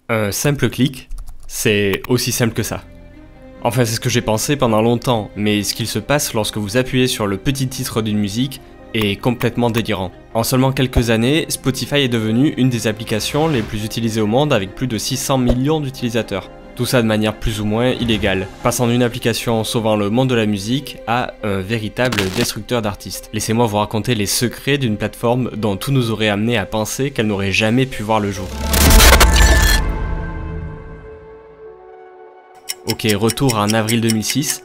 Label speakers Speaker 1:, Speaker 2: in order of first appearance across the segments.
Speaker 1: Un simple clic, c'est aussi simple que ça. Enfin, c'est ce que j'ai pensé pendant longtemps, mais ce qu'il se passe lorsque vous appuyez sur le petit titre d'une musique est complètement délirant. En seulement quelques années, Spotify est devenu une des applications les plus utilisées au monde avec plus de 600 millions d'utilisateurs. Tout ça de manière plus ou moins illégale, passant d'une application sauvant le monde de la musique à un véritable destructeur d'artistes. Laissez-moi vous raconter les secrets d'une plateforme dont tout nous aurait amené à penser qu'elle n'aurait jamais pu voir le jour. Ok, retour en avril 2006.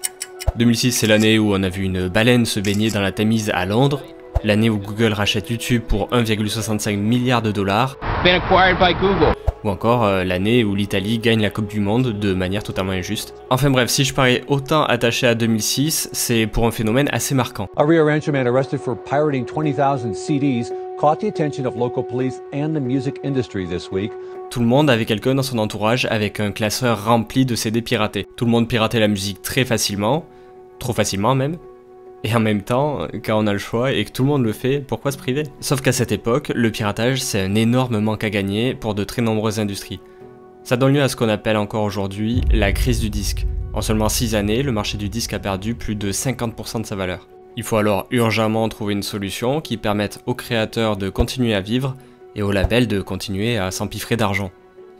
Speaker 1: 2006, c'est l'année où on a vu une baleine se baigner dans la Tamise à Londres, l'année où Google rachète YouTube pour 1,65 milliard de dollars,
Speaker 2: Been acquired by Google.
Speaker 1: ou encore l'année où l'Italie gagne la Coupe du Monde de manière totalement injuste. Enfin bref, si je parais autant attaché à 2006, c'est pour un phénomène assez marquant.
Speaker 3: A Rio Rancho man arrested for pirating 20,000 CDs caught the attention of local police and the music industry this week.
Speaker 1: Tout le monde avait quelqu'un dans son entourage avec un classeur rempli de CD piratés. Tout le monde piratait la musique très facilement, trop facilement même. Et en même temps, quand on a le choix et que tout le monde le fait, pourquoi se priver? Sauf qu'à cette époque, le piratage c'est un énorme manque à gagner pour de très nombreuses industries. Ça donne lieu à ce qu'on appelle encore aujourd'hui la crise du disque. En seulement 6 années, le marché du disque a perdu plus de 50% de sa valeur. Il faut alors urgemment trouver une solution qui permette aux créateurs de continuer à vivre et aux labels de continuer à s'empiffrer d'argent.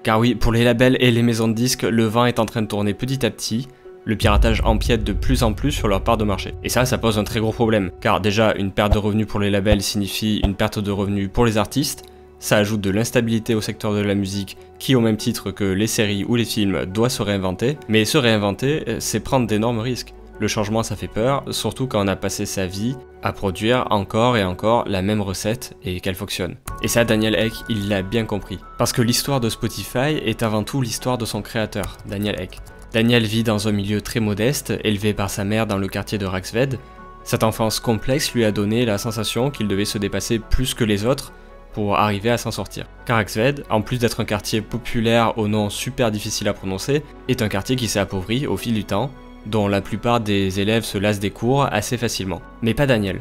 Speaker 1: Car oui, pour les labels et les maisons de disques, le vent est en train de tourner petit à petit, le piratage empiète de plus en plus sur leur part de marché. Et ça pose un très gros problème, car déjà une perte de revenus pour les labels signifie une perte de revenus pour les artistes, ça ajoute de l'instabilité au secteur de la musique qui, au même titre que les séries ou les films, doit se réinventer, mais se réinventer, c'est prendre d'énormes risques. Le changement ça fait peur, surtout quand on a passé sa vie à produire encore et encore la même recette et qu'elle fonctionne. Et ça, Daniel Ek, il l'a bien compris. Parce que l'histoire de Spotify est avant tout l'histoire de son créateur, Daniel Ek. Daniel vit dans un milieu très modeste, élevé par sa mère dans le quartier de Rijksweg. Cette enfance complexe lui a donné la sensation qu'il devait se dépasser plus que les autres pour arriver à s'en sortir. Car Rijksweg, en plus d'être un quartier populaire au nom super difficile à prononcer, est un quartier qui s'est appauvri au fil du temps, dont la plupart des élèves se lassent des cours assez facilement. Mais pas Daniel.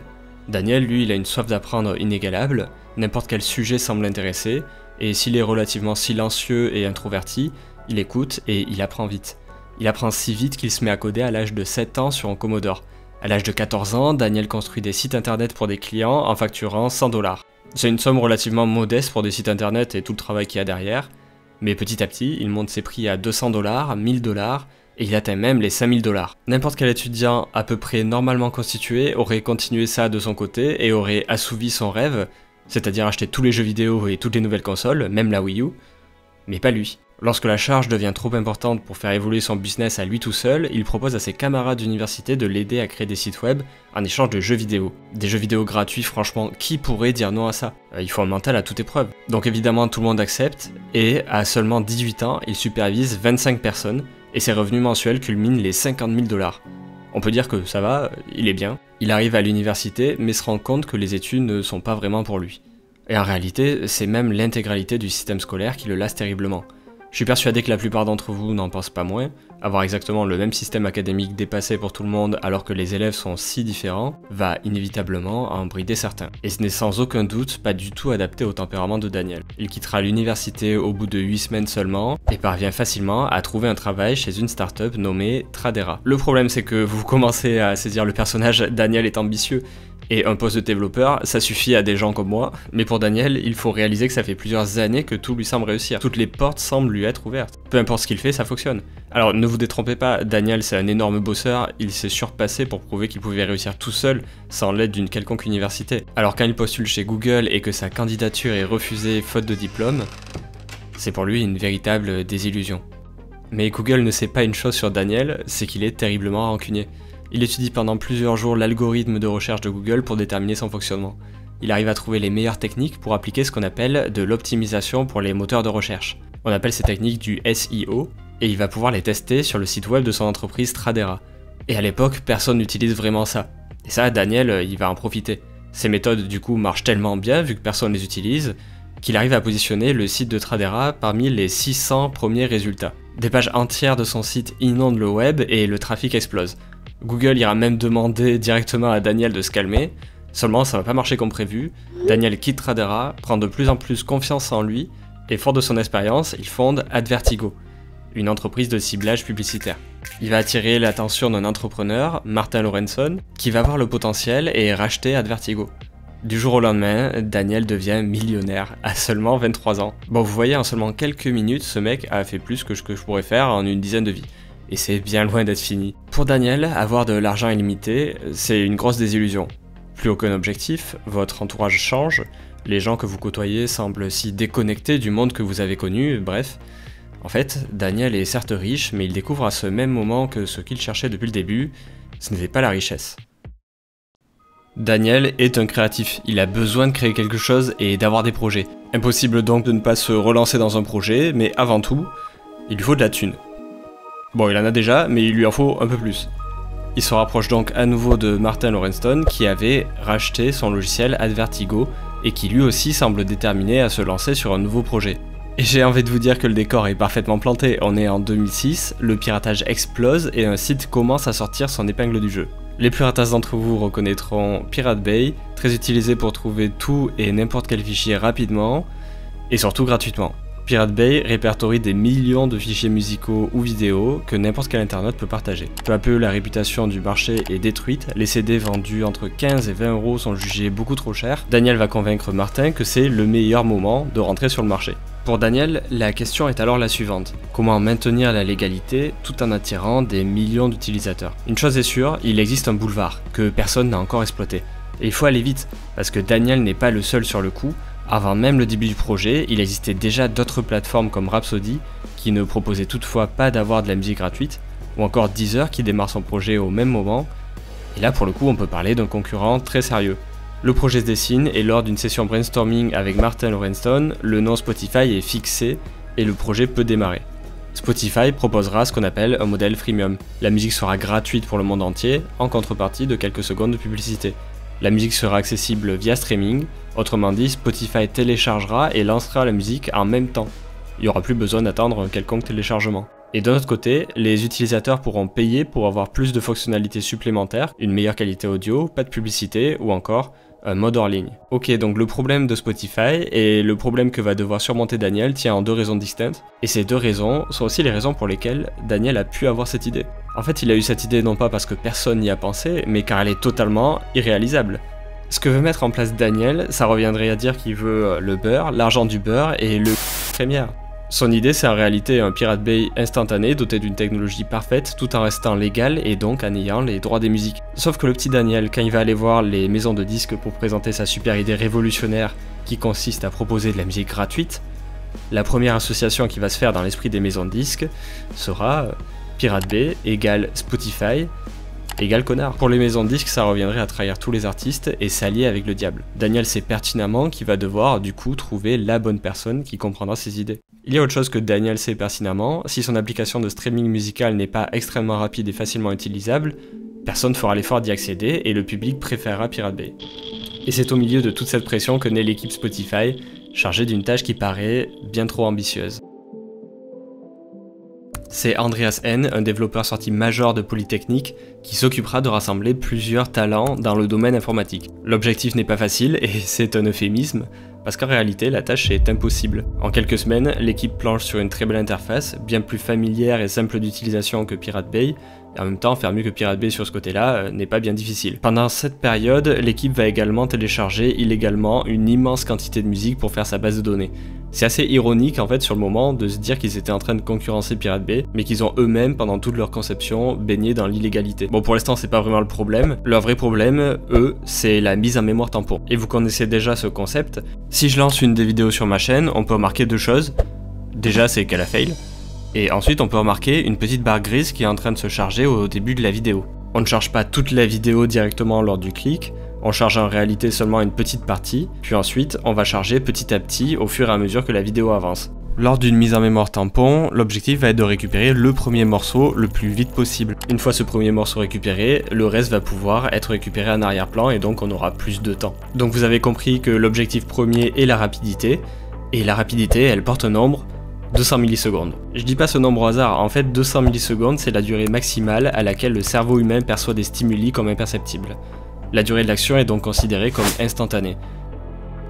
Speaker 1: Daniel, lui, il a une soif d'apprendre inégalable, n'importe quel sujet semble l'intéresser, et s'il est relativement silencieux et introverti, il écoute et il apprend vite. Il apprend si vite qu'il se met à coder à l'âge de 7 ans sur un Commodore. À l'âge de 14 ans, Daniel construit des sites internet pour des clients en facturant 100 $. C'est une somme relativement modeste pour des sites internet et tout le travail qu'il y a derrière, mais petit à petit, il monte ses prix à 200 $, 1000 $, et il atteint même les 5000 $. N'importe quel étudiant à peu près normalement constitué aurait continué ça de son côté et aurait assouvi son rêve, c'est-à-dire acheter tous les jeux vidéo et toutes les nouvelles consoles, même la Wii U, mais pas lui. Lorsque la charge devient trop importante pour faire évoluer son business à lui tout seul, il propose à ses camarades d'université de l'aider à créer des sites web en échange de jeux vidéo. Des jeux vidéo gratuits, franchement, qui pourrait dire non à ça? Il faut un mental à toute épreuve. Donc évidemment tout le monde accepte, et à seulement 18 ans, il supervise 25 personnes, et ses revenus mensuels culminent les 50 000 $. On peut dire que ça va, il est bien. Il arrive à l'université, mais se rend compte que les études ne sont pas vraiment pour lui. Et en réalité, c'est même l'intégralité du système scolaire qui le lasse terriblement. Je suis persuadé que la plupart d'entre vous n'en pensent pas moins. Avoir exactement le même système académique dépassé pour tout le monde alors que les élèves sont si différents va inévitablement en brider certains. Et ce n'est sans aucun doute pas du tout adapté au tempérament de Daniel. Il quittera l'université au bout de 8 semaines seulement et parvient facilement à trouver un travail chez une start-up nommée Tradera. Le problème c'est que vous commencez à saisir le personnage, Daniel est ambitieux. Et un poste de développeur, ça suffit à des gens comme moi, mais pour Daniel, il faut réaliser que ça fait plusieurs années que tout lui semble réussir. Toutes les portes semblent lui être ouvertes. Peu importe ce qu'il fait, ça fonctionne. Alors ne vous détrompez pas, Daniel c'est un énorme bosseur, il s'est surpassé pour prouver qu'il pouvait réussir tout seul, sans l'aide d'une quelconque université. Alors quand il postule chez Google et que sa candidature est refusée faute de diplôme, c'est pour lui une véritable désillusion. Mais Google ne sait pas une chose sur Daniel, c'est qu'il est terriblement rancunier. Il étudie pendant plusieurs jours l'algorithme de recherche de Google pour déterminer son fonctionnement. Il arrive à trouver les meilleures techniques pour appliquer ce qu'on appelle de l'optimisation pour les moteurs de recherche. On appelle ces techniques du SEO, et il va pouvoir les tester sur le site web de son entreprise Tradera. Et à l'époque, personne n'utilise vraiment ça. Et ça, Daniel, il va en profiter. Ces méthodes du coup marchent tellement bien, vu que personne les utilise, qu'il arrive à positionner le site de Tradera parmi les 600 premiers résultats. Des pages entières de son site inondent le web et le trafic explose. Google ira même demander directement à Daniel de se calmer, seulement ça va pas marcher comme prévu. Daniel quitte Tradera, prend de plus en plus confiance en lui, Et fort de son expérience, il fonde Advertigo, une entreprise de ciblage publicitaire. Il va attirer l'attention d'un entrepreneur, Martin Lorentzon, qui va voir le potentiel et racheter Advertigo. Du jour au lendemain, Daniel devient millionnaire à seulement 23 ans. Bon, vous voyez, en seulement quelques minutes, ce mec a fait plus que ce que je pourrais faire en une dizaine de vies. Et c'est bien loin d'être fini. Pour Daniel, avoir de l'argent illimité, c'est une grosse désillusion. Plus aucun objectif, votre entourage change, les gens que vous côtoyez semblent si déconnectés du monde que vous avez connu, bref. En fait, Daniel est certes riche, mais il découvre à ce même moment que ce qu'il cherchait depuis le début, ce n'était pas la richesse. Daniel est un créatif, il a besoin de créer quelque chose et d'avoir des projets. Impossible donc de ne pas se relancer dans un projet, mais avant tout, il lui faut de la thune. Bon, il en a déjà, mais il lui en faut un peu plus. Il se rapproche donc à nouveau de Martin Lorentzon qui avait racheté son logiciel Advertigo et qui lui aussi semble déterminé à se lancer sur un nouveau projet. Et j'ai envie de vous dire que le décor est parfaitement planté, on est en 2006, le piratage explose et un site commence à sortir son épingle du jeu. Les plus ratas d'entre vous reconnaîtront Pirate Bay, très utilisé pour trouver tout et n'importe quel fichier rapidement, et surtout gratuitement. Pirate Bay répertorie des millions de fichiers musicaux ou vidéos que n'importe quel internaute peut partager. Peu à peu, la réputation du marché est détruite, les CD vendus entre 15 et 20 euros sont jugés beaucoup trop chers. Daniel va convaincre Martin que c'est le meilleur moment de rentrer sur le marché. Pour Daniel, la question est alors la suivante. Comment maintenir la légalité tout en attirant des millions d'utilisateurs? Une chose est sûre, il existe un boulevard que personne n'a encore exploité. Et il faut aller vite, parce que Daniel n'est pas le seul sur le coup. Avant même le début du projet, il existait déjà d'autres plateformes comme Rhapsody, qui ne proposaient toutefois pas d'avoir de la musique gratuite, ou encore Deezer qui démarre son projet au même moment. Et là pour le coup on peut parler d'un concurrent très sérieux. Le projet se dessine et lors d'une session brainstorming avec Martin Lorentzon, le nom Spotify est fixé et le projet peut démarrer. Spotify proposera ce qu'on appelle un modèle freemium. La musique sera gratuite pour le monde entier, en contrepartie de quelques secondes de publicité. La musique sera accessible via streaming, autrement dit Spotify téléchargera et lancera la musique en même temps. Il n'y aura plus besoin d'attendre un quelconque téléchargement. Et d'un autre côté, les utilisateurs pourront payer pour avoir plus de fonctionnalités supplémentaires, une meilleure qualité audio, pas de publicité ou encore un mode hors ligne. Ok, donc le problème de Spotify et le problème que va devoir surmonter Daniel tient en deux raisons distinctes, et ces deux raisons sont aussi les raisons pour lesquelles Daniel a pu avoir cette idée. En fait, il a eu cette idée non pas parce que personne n'y a pensé, mais car elle est totalement irréalisable. Ce que veut mettre en place Daniel, ça reviendrait à dire qu'il veut le beurre, l'argent du beurre et le première. Son idée, c'est en réalité un Pirate Bay instantané doté d'une technologie parfaite tout en restant légal et donc en ayant les droits des musiques. Sauf que le petit Daniel, quand il va aller voir les maisons de disques pour présenter sa super idée révolutionnaire qui consiste à proposer de la musique gratuite, la première association qui va se faire dans l'esprit des maisons de disques sera Pirate Bay égale Spotify égale connard. Pour les maisons de disques, ça reviendrait à trahir tous les artistes et s'allier avec le diable. Daniel sait pertinemment qu'il va devoir du coup trouver la bonne personne qui comprendra ses idées. Il y a autre chose que Daniel sait pertinemment, si son application de streaming musical n'est pas extrêmement rapide et facilement utilisable, personne fera l'effort d'y accéder et le public préférera Pirate Bay. Et c'est au milieu de toute cette pression que naît l'équipe Spotify, chargée d'une tâche qui paraît bien trop ambitieuse. C'est Andreas Henn, un développeur sorti major de Polytechnique, qui s'occupera de rassembler plusieurs talents dans le domaine informatique. L'objectif n'est pas facile, et c'est un euphémisme, parce qu'en réalité la tâche est impossible. En quelques semaines, l'équipe planche sur une très belle interface, bien plus familière et simple d'utilisation que Pirate Bay, et en même temps faire mieux que Pirate Bay sur ce côté-là n'est pas bien difficile. Pendant cette période, l'équipe va également télécharger illégalement une immense quantité de musique pour faire sa base de données. C'est assez ironique en fait sur le moment de se dire qu'ils étaient en train de concurrencer Pirate Bay, mais qu'ils ont eux-mêmes pendant toute leur conception baigné dans l'illégalité. Bon, pour l'instant c'est pas vraiment le problème, leur vrai problème, eux, c'est la mise en mémoire tampon. Et vous connaissez déjà ce concept, si je lance une des vidéos sur ma chaîne, on peut remarquer deux choses. Déjà c'est qu'elle a fail, et ensuite on peut remarquer une petite barre grise qui est en train de se charger au début de la vidéo. On ne charge pas toute la vidéo directement lors du clic, on charge en réalité seulement une petite partie, puis ensuite on va charger petit à petit au fur et à mesure que la vidéo avance. Lors d'une mise en mémoire tampon, l'objectif va être de récupérer le premier morceau le plus vite possible. Une fois ce premier morceau récupéré, le reste va pouvoir être récupéré en arrière-plan et donc on aura plus de temps. Donc vous avez compris que l'objectif premier est la rapidité, et la rapidité elle porte un nombre, 200 millisecondes. Je dis pas ce nombre au hasard, en fait 200 millisecondes c'est la durée maximale à laquelle le cerveau humain perçoit des stimuli comme imperceptibles. La durée de l'action est donc considérée comme instantanée.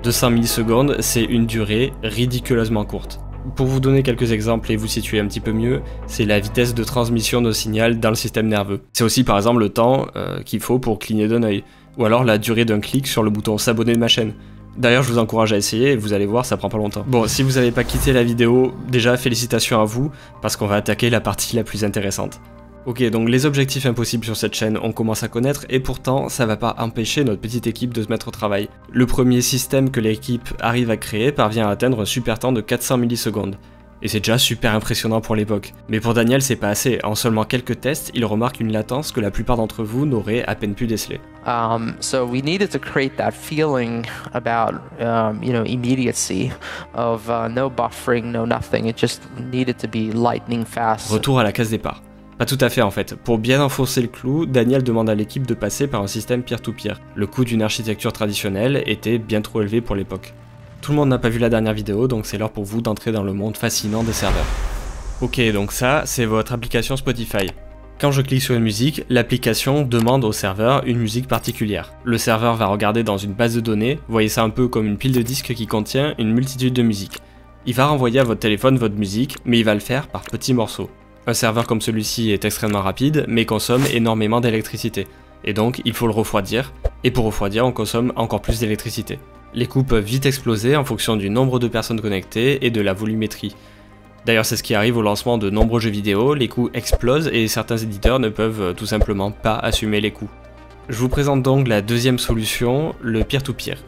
Speaker 1: 200 millisecondes, c'est une durée ridiculeusement courte. Pour vous donner quelques exemples et vous situer un petit peu mieux, c'est la vitesse de transmission de signal dans le système nerveux. C'est aussi par exemple le temps qu'il faut pour cligner d'un œil, ou alors la durée d'un clic sur le bouton s'abonner de ma chaîne. D'ailleurs, je vous encourage à essayer et vous allez voir, ça prend pas longtemps. Bon, si vous n'avez pas quitté la vidéo, déjà félicitations à vous, parce qu'on va attaquer la partie la plus intéressante. Ok, donc les objectifs impossibles sur cette chaîne, on commence à connaître, et pourtant, ça va pas empêcher notre petite équipe de se mettre au travail. Le premier système que l'équipe arrive à créer parvient à atteindre un super temps de 400 millisecondes. Et c'est déjà super impressionnant pour l'époque. Mais pour Daniel, c'est pas assez. En seulement quelques tests, il remarque une latence que la plupart d'entre vous n'auraient à peine pu déceler.
Speaker 2: So we needed to create that feeling about, immediacy of no buffering, no nothing. It just needed to be lightning fast.
Speaker 1: Retour à la case départ. Pas tout à fait en fait. Pour bien enfoncer le clou, Daniel demande à l'équipe de passer par un système peer-to-peer. Le coût d'une architecture traditionnelle était bien trop élevé pour l'époque. Tout le monde n'a pas vu la dernière vidéo, donc c'est l'heure pour vous d'entrer dans le monde fascinant des serveurs. Ok, donc ça, c'est votre application Spotify. Quand je clique sur une musique, l'application demande au serveur une musique particulière. Le serveur va regarder dans une base de données, voyez ça un peu comme une pile de disques qui contient une multitude de musiques. Il va renvoyer à votre téléphone votre musique, mais il va le faire par petits morceaux. Un serveur comme celui-ci est extrêmement rapide, mais consomme énormément d'électricité. Et donc, il faut le refroidir, et pour refroidir, on consomme encore plus d'électricité. Les coûts peuvent vite exploser en fonction du nombre de personnes connectées et de la volumétrie. D'ailleurs, c'est ce qui arrive au lancement de nombreux jeux vidéo, les coûts explosent et certains éditeurs ne peuvent tout simplement pas assumer les coûts. Je vous présente donc la deuxième solution, le peer-to-peer.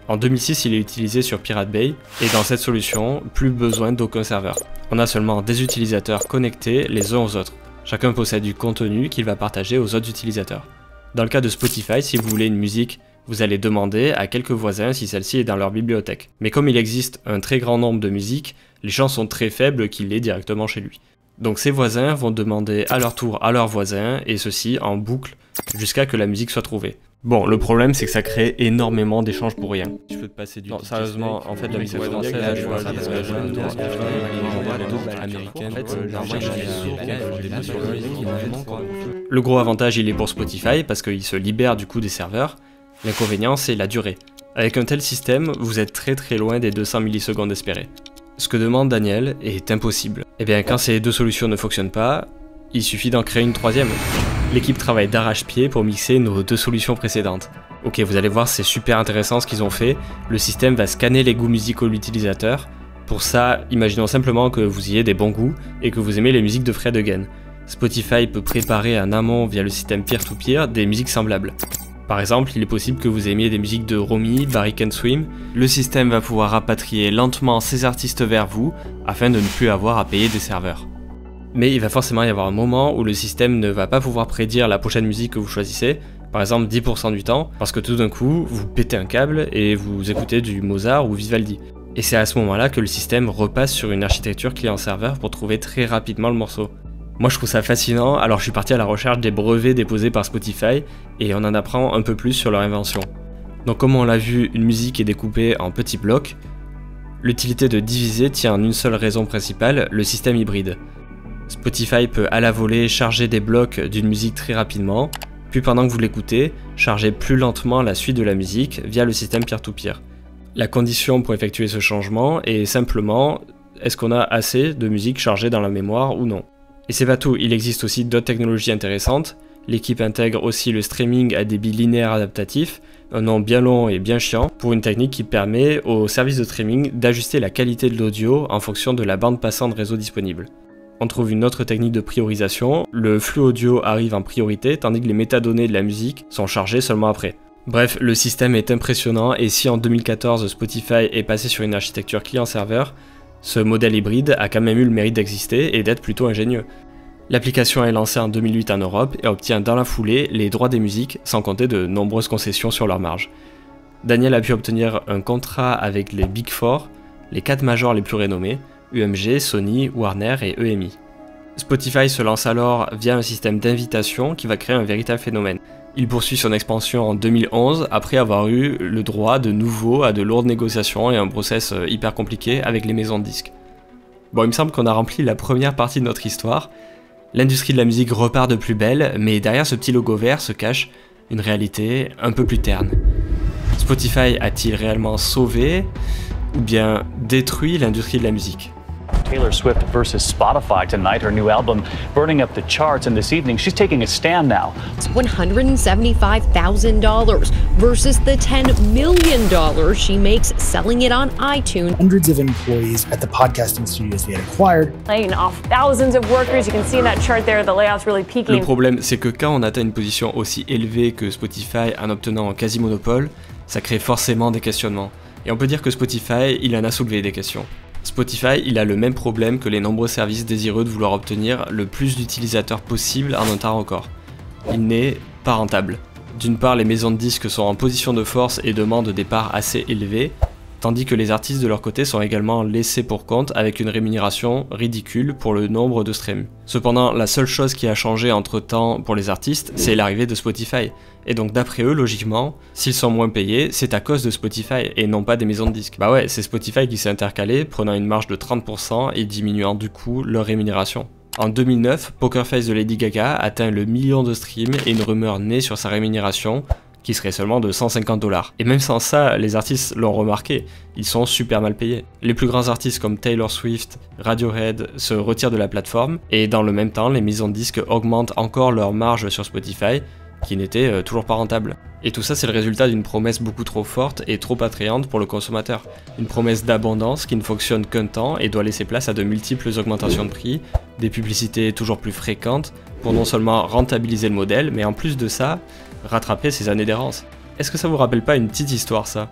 Speaker 1: En 2006, il est utilisé sur Pirate Bay, et dans cette solution, plus besoin d'aucun serveur. On a seulement des utilisateurs connectés les uns aux autres. Chacun possède du contenu qu'il va partager aux autres utilisateurs. Dans le cas de Spotify, si vous voulez une musique, vous allez demander à quelques voisins si celle-ci est dans leur bibliothèque. Mais comme il existe un très grand nombre de musiques, les chances sont très faibles qu'il l'ait directement chez lui. Donc ces voisins vont demander à leur tour à leurs voisins, et ceci en boucle, jusqu'à que la musique soit trouvée. Bon, le problème c'est que ça crée énormément d'échanges pour rien. Je peux te passer du... Non, sérieusement, en fait la musique française, je vois le gros avantage il est pour Spotify parce qu'il se libère du coût des serveurs. L'inconvénient c'est la durée. Avec un tel système, vous êtes très loin des 200 millisecondes espérées. Ce que demande Daniel est impossible. Et bien quand ces deux solutions ne fonctionnent pas, il suffit d'en créer une troisième. L'équipe travaille d'arrache-pied pour mixer nos deux solutions précédentes. Ok, vous allez voir, c'est super intéressant ce qu'ils ont fait. Le système va scanner les goûts musicaux de l'utilisateur. Pour ça, imaginons simplement que vous ayez des bons goûts et que vous aimez les musiques de Fred Again. Spotify peut préparer en amont via le système peer-to-peer des musiques semblables. Par exemple, il est possible que vous aimiez des musiques de Romy, Barry Can Swim. Le système va pouvoir rapatrier lentement ces artistes vers vous afin de ne plus avoir à payer des serveurs. Mais il va forcément y avoir un moment où le système ne va pas pouvoir prédire la prochaine musique que vous choisissez, par exemple 10% du temps, parce que tout d'un coup, vous pétez un câble et vous écoutez du Mozart ou Vivaldi. Et c'est à ce moment-là que le système repasse sur une architecture client-serveur pour trouver très rapidement le morceau. Moi je trouve ça fascinant, alors je suis parti à la recherche des brevets déposés par Spotify et on en apprend un peu plus sur leur invention. Donc comme on l'a vu, une musique est découpée en petits blocs. L'utilité de diviser tient en une seule raison principale, le système hybride. Spotify peut à la volée charger des blocs d'une musique très rapidement, puis pendant que vous l'écoutez, charger plus lentement la suite de la musique via le système peer-to-peer. La condition pour effectuer ce changement est simplement, est-ce qu'on a assez de musique chargée dans la mémoire ou non? Et c'est pas tout, il existe aussi d'autres technologies intéressantes. L'équipe intègre aussi le streaming à débit linéaire adaptatif, un nom bien long et bien chiant, pour une technique qui permet aux services de streaming d'ajuster la qualité de l'audio en fonction de la bande passante réseau disponible. On trouve une autre technique de priorisation, le flux audio arrive en priorité tandis que les métadonnées de la musique sont chargées seulement après. Bref, le système est impressionnant et si en 2014 Spotify est passé sur une architecture client-serveur, ce modèle hybride a quand même eu le mérite d'exister et d'être plutôt ingénieux. L'application est lancée en 2008 en Europe et obtient dans la foulée les droits des musiques sans compter de nombreuses concessions sur leur marge. Daniel a pu obtenir un contrat avec les Big Four, les 4 majors les plus renommés, UMG, Sony, Warner et EMI. Spotify se lance alors via un système d'invitation qui va créer un véritable phénomène. Il poursuit son expansion en 2011 après avoir eu le droit de nouveau à de lourdes négociations et un process hyper compliqué avec les maisons de disques. Bon, il me semble qu'on a rempli la première partie de notre histoire. L'industrie de la musique repart de plus belle, mais derrière ce petit logo vert se cache une réalité un peu plus terne. Spotify a-t-il réellement sauvé ou bien détruit l'industrie de la musique?
Speaker 4: Taylor Swift versus Spotify tonight, her new album burning up the charts, and this evening she's taking a stand now.
Speaker 5: $175,000 versus the $10 million she makes selling it on iTunes.
Speaker 6: Hundreds of employees at the podcasting studios they had acquired.
Speaker 7: Laying off thousands of workers. You can see in that chart there, the layoffs really peaking.
Speaker 1: Le problème, c'est que quand on atteint une position aussi élevée que Spotify en obtenant un quasi-monopole, ça crée forcément des questionnements. Et on peut dire que Spotify, il en a soulevé des questions. Spotify, il a le même problème que les nombreux services désireux de vouloir obtenir le plus d'utilisateurs possible en un temps record. Il n'est pas rentable. D'une part, les maisons de disques sont en position de force et demandent des parts assez élevées, tandis que les artistes de leur côté sont également laissés pour compte avec une rémunération ridicule pour le nombre de streams. Cependant, la seule chose qui a changé entre temps pour les artistes, c'est l'arrivée de Spotify. Et donc d'après eux, logiquement, s'ils sont moins payés, c'est à cause de Spotify et non pas des maisons de disques. Bah ouais, c'est Spotify qui s'est intercalé, prenant une marge de 30% et diminuant du coup leur rémunération. En 2009, Poker Face de Lady Gaga atteint le million de streams et une rumeur naît sur sa rémunération, qui serait seulement de 150 $. Et même sans ça, les artistes l'ont remarqué, ils sont super mal payés. Les plus grands artistes comme Taylor Swift, Radiohead se retirent de la plateforme, et dans le même temps, les maisons de disques augmentent encore leur marge sur Spotify, qui n'était toujours pas rentable. Et tout ça, c'est le résultat d'une promesse beaucoup trop forte et trop attrayante pour le consommateur. Une promesse d'abondance qui ne fonctionne qu'un temps et doit laisser place à de multiples augmentations de prix, des publicités toujours plus fréquentes, pour non seulement rentabiliser le modèle, mais en plus de ça, rattraper ses années d'errance. Est-ce que ça vous rappelle pas une petite histoire ça?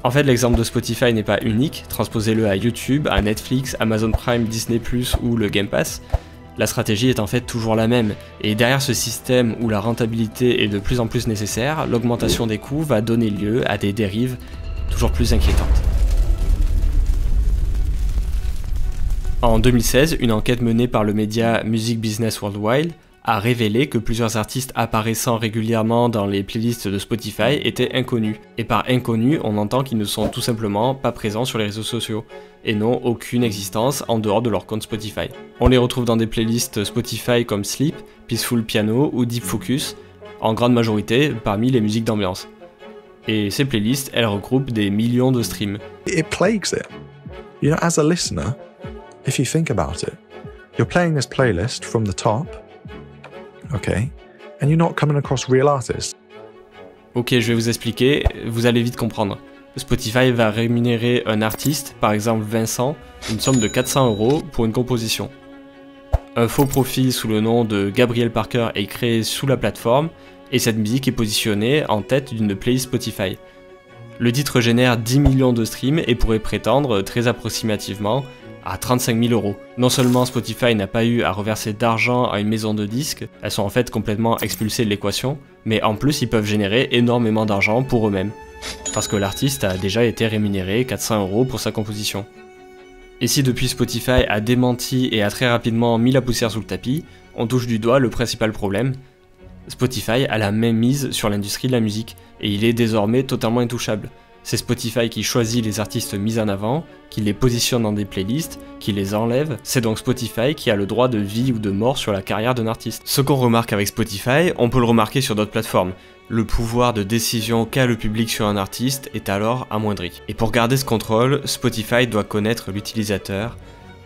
Speaker 1: En fait, l'exemple de Spotify n'est pas unique, transposez-le à YouTube, à Netflix, Amazon Prime, Disney+, ou le Game Pass. La stratégie est en fait toujours la même, et derrière ce système où la rentabilité est de plus en plus nécessaire, l'augmentation des coûts va donner lieu à des dérives toujours plus inquiétantes. En 2016, une enquête menée par le média Music Business Worldwide a révélé que plusieurs artistes apparaissant régulièrement dans les playlists de Spotify étaient inconnus. Et par inconnus, on entend qu'ils ne sont tout simplement pas présents sur les réseaux sociaux, et n'ont aucune existence en dehors de leur compte Spotify. On les retrouve dans des playlists Spotify comme Sleep, Peaceful Piano ou Deep Focus, en grande majorité parmi les musiques d'ambiance. Et ces playlists, elles regroupent des millions de streams.
Speaker 8: It plagues it. You know, as a listener, if you think about it, you're playing this playlist from the top, okay, and you're not coming across real artists.
Speaker 1: Ok, je vais vous expliquer, vous allez vite comprendre. Spotify va rémunérer un artiste, par exemple Vincent, une somme de 400 € pour une composition. Un faux profil sous le nom de Gabriel Parker est créé sous la plateforme, et cette musique est positionnée en tête d'une playlist Spotify. Le titre génère 10 millions de streams et pourrait prétendre, très approximativement, à 35 000 €. Non seulement Spotify n'a pas eu à reverser d'argent à une maison de disques, elles sont en fait complètement expulsées de l'équation, mais en plus ils peuvent générer énormément d'argent pour eux-mêmes, parce que l'artiste a déjà été rémunéré 400 € pour sa composition. Et si depuis Spotify a démenti et a très rapidement mis la poussière sous le tapis, on touche du doigt le principal problème. Spotify a la même mise sur l'industrie de la musique, et il est désormais totalement intouchable. C'est Spotify qui choisit les artistes mis en avant, qui les positionne dans des playlists, qui les enlève, c'est donc Spotify qui a le droit de vie ou de mort sur la carrière d'un artiste. Ce qu'on remarque avec Spotify, on peut le remarquer sur d'autres plateformes. Le pouvoir de décision qu'a le public sur un artiste est alors amoindri. Et pour garder ce contrôle, Spotify doit connaître l'utilisateur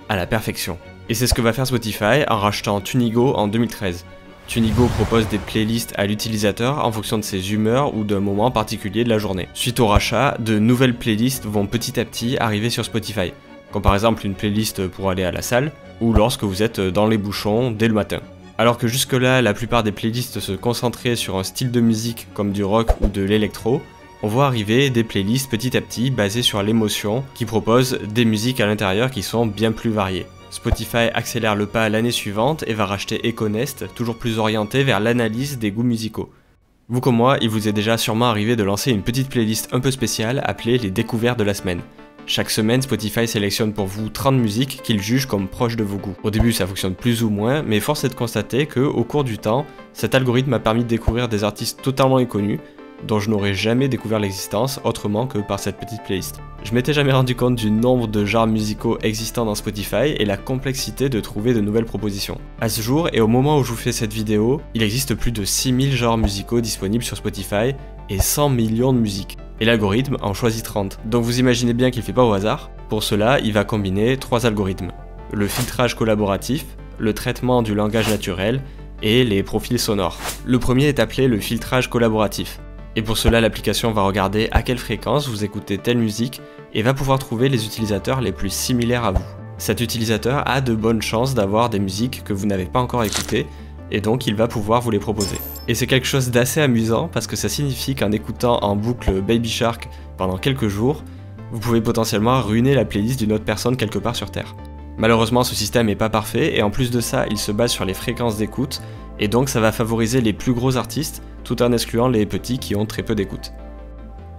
Speaker 1: à la perfection. Et c'est ce que va faire Spotify en rachetant Tunigo en 2013. Tunigo propose des playlists à l'utilisateur en fonction de ses humeurs ou d'un moment particulier de la journée. Suite au rachat, de nouvelles playlists vont petit à petit arriver sur Spotify, comme par exemple une playlist pour aller à la salle, ou lorsque vous êtes dans les bouchons dès le matin. Alors que jusque-là, la plupart des playlists se concentraient sur un style de musique comme du rock ou de l'électro, on voit arriver des playlists petit à petit basées sur l'émotion qui proposent des musiques à l'intérieur qui sont bien plus variées. Spotify accélère le pas l'année suivante et va racheter Econest, toujours plus orienté vers l'analyse des goûts musicaux. Vous comme moi, il vous est déjà sûrement arrivé de lancer une petite playlist un peu spéciale appelée les découvertes de la semaine. Chaque semaine, Spotify sélectionne pour vous 30 musiques qu'il juge comme proches de vos goûts. Au début, ça fonctionne plus ou moins, mais force est de constater que, au cours du temps, cet algorithme a permis de découvrir des artistes totalement inconnus, dont je n'aurais jamais découvert l'existence autrement que par cette petite playlist. Je m'étais jamais rendu compte du nombre de genres musicaux existants dans Spotify et la complexité de trouver de nouvelles propositions. À ce jour, et au moment où je vous fais cette vidéo, il existe plus de 6000 genres musicaux disponibles sur Spotify et 100 millions de musiques. Et l'algorithme en choisit 30. Donc vous imaginez bien qu'il ne fait pas au hasard. Pour cela, il va combiner 3 algorithmes. Le filtrage collaboratif, le traitement du langage naturel et les profils sonores. Le premier est appelé le filtrage collaboratif. Et pour cela, l'application va regarder à quelle fréquence vous écoutez telle musique et va pouvoir trouver les utilisateurs les plus similaires à vous. Cet utilisateur a de bonnes chances d'avoir des musiques que vous n'avez pas encore écoutées, et donc il va pouvoir vous les proposer. Et c'est quelque chose d'assez amusant parce que ça signifie qu'en écoutant en boucle Baby Shark pendant quelques jours, vous pouvez potentiellement ruiner la playlist d'une autre personne quelque part sur Terre. Malheureusement, ce système n'est pas parfait, et en plus de ça, il se base sur les fréquences d'écoute, et donc ça va favoriser les plus gros artistes, tout en excluant les petits qui ont très peu d'écoute.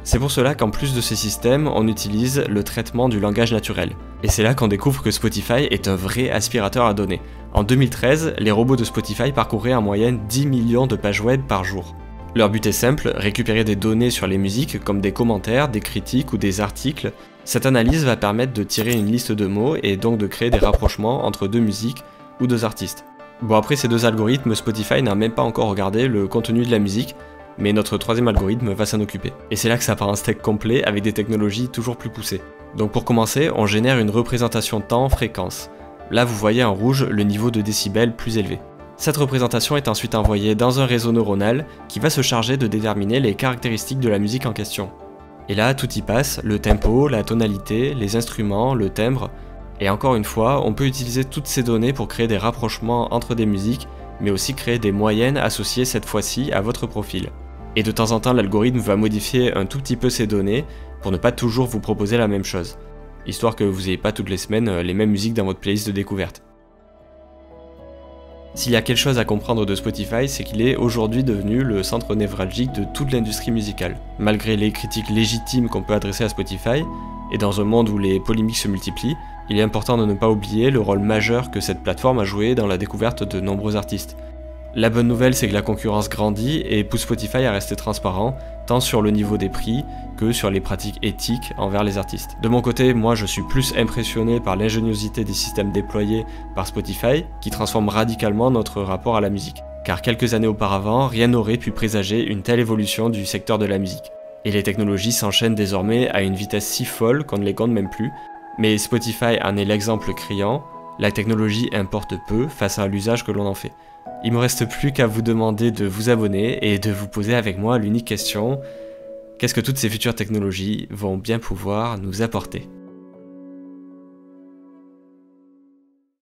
Speaker 1: C'est pour cela qu'en plus de ces systèmes, on utilise le traitement du langage naturel. Et c'est là qu'on découvre que Spotify est un vrai aspirateur à données. En 2013, les robots de Spotify parcouraient en moyenne 10 millions de pages web par jour. Leur but est simple, récupérer des données sur les musiques comme des commentaires, des critiques ou des articles. Cette analyse va permettre de tirer une liste de mots et donc de créer des rapprochements entre deux musiques ou deux artistes. Bon, après ces deux algorithmes, Spotify n'a même pas encore regardé le contenu de la musique, mais notre troisième algorithme va s'en occuper. Et c'est là que ça part un stack complet avec des technologies toujours plus poussées. Donc pour commencer, on génère une représentation temps-fréquence. Là vous voyez en rouge le niveau de décibels plus élevé. Cette représentation est ensuite envoyée dans un réseau neuronal qui va se charger de déterminer les caractéristiques de la musique en question. Et là tout y passe, le tempo, la tonalité, les instruments, le timbre. Et encore une fois, on peut utiliser toutes ces données pour créer des rapprochements entre des musiques, mais aussi créer des moyennes associées cette fois-ci à votre profil. Et de temps en temps, l'algorithme va modifier un tout petit peu ces données pour ne pas toujours vous proposer la même chose, histoire que vous n'ayez pas toutes les semaines les mêmes musiques dans votre playlist de découverte. S'il y a quelque chose à comprendre de Spotify, c'est qu'il est aujourd'hui devenu le centre névralgique de toute l'industrie musicale. Malgré les critiques légitimes qu'on peut adresser à Spotify, et dans un monde où les polémiques se multiplient, il est important de ne pas oublier le rôle majeur que cette plateforme a joué dans la découverte de nombreux artistes. La bonne nouvelle, c'est que la concurrence grandit et pousse Spotify à rester transparent, tant sur le niveau des prix que sur les pratiques éthiques envers les artistes. De mon côté, moi je suis plus impressionné par l'ingéniosité des systèmes déployés par Spotify, qui transforment radicalement notre rapport à la musique. Car quelques années auparavant, rien n'aurait pu présager une telle évolution du secteur de la musique. Et les technologies s'enchaînent désormais à une vitesse si folle qu'on ne les compte même plus, mais Spotify en est l'exemple criant, la technologie importe peu face à l'usage que l'on en fait. Il me reste plus qu'à vous demander de vous abonner et de vous poser avec moi l'unique question: qu'est-ce que toutes ces futures technologies vont bien pouvoir nous apporter ?